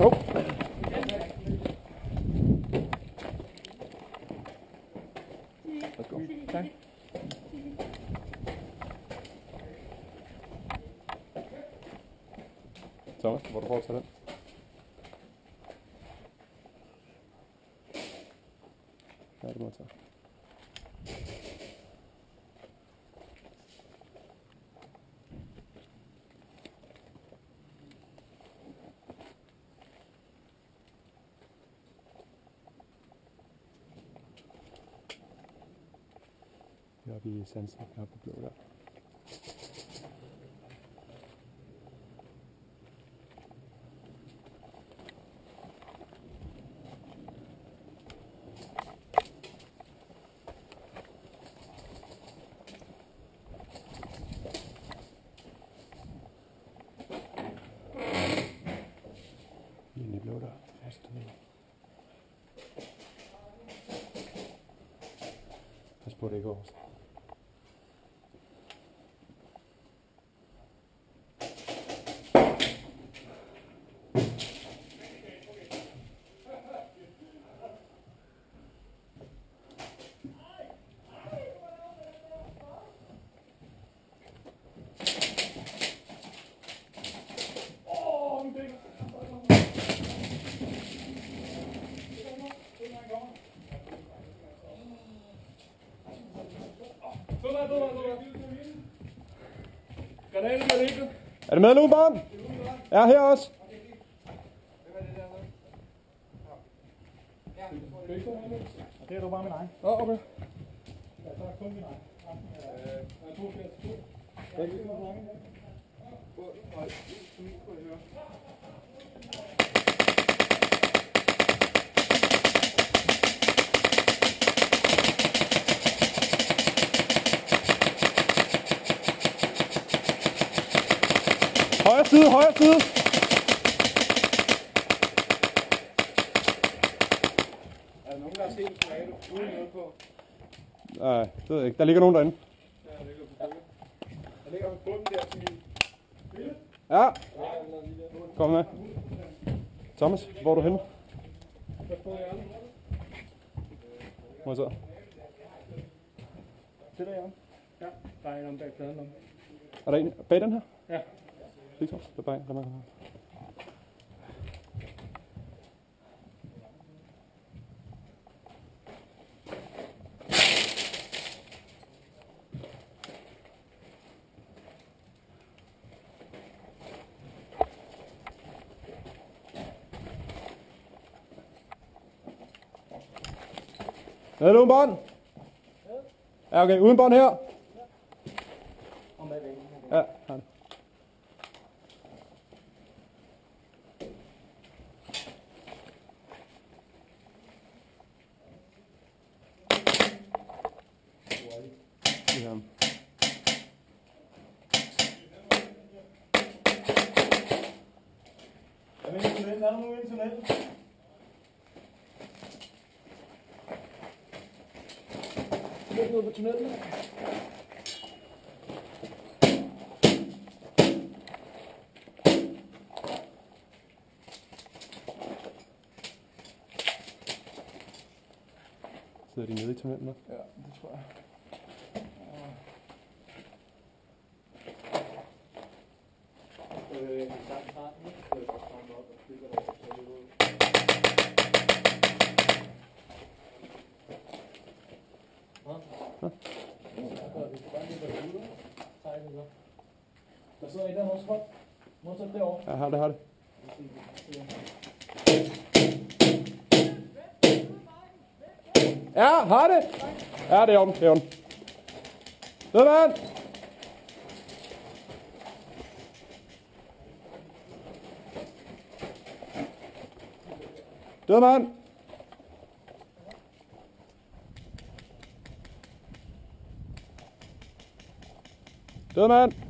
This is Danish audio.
Hov. Værsgo. Tak. Thomas, hvor du fortsætter den? Ja, det må jeg tage. Her er vi i Sansen, her på blå der. Inde i blå der, fast ned. Pas på, det ikke går. Er det med nu, barn? Ja, her også. Det er du bare min egen. Åh, okay. Ja, så er kun min egen. Jeg er 2 Højre side, højre side. Er der nogen, der har set en tomate uden noget på? Nej, det ved jeg ikke. Der ligger nogen derinde. Ja, der ligger på bunden. Der ligger på bunden der til min. Ja. Kom med. Thomas, hvor er du henne? Pas på hjørnet. Må jeg så? Det der hjørne. Ja, der er en om bag pladen om. Er der en bag den her? Ja. Sig så. Der er bare en. Kom her. Er der nogen bånd? Ja, okay. Uden bånd her. Om bagvæggen. Ja, har det. Ja. Er der nogen ind tunnelen? Lidt nede på tunnelen. Sidder de nede i tunnelen nu? Ja, det tror jeg. Der sidder en der også godt. Modsat derovre. Ja, har det, har det. Ja, har det. Ja, det er om, det er om. Dødmand! Dødmand! Dødmand!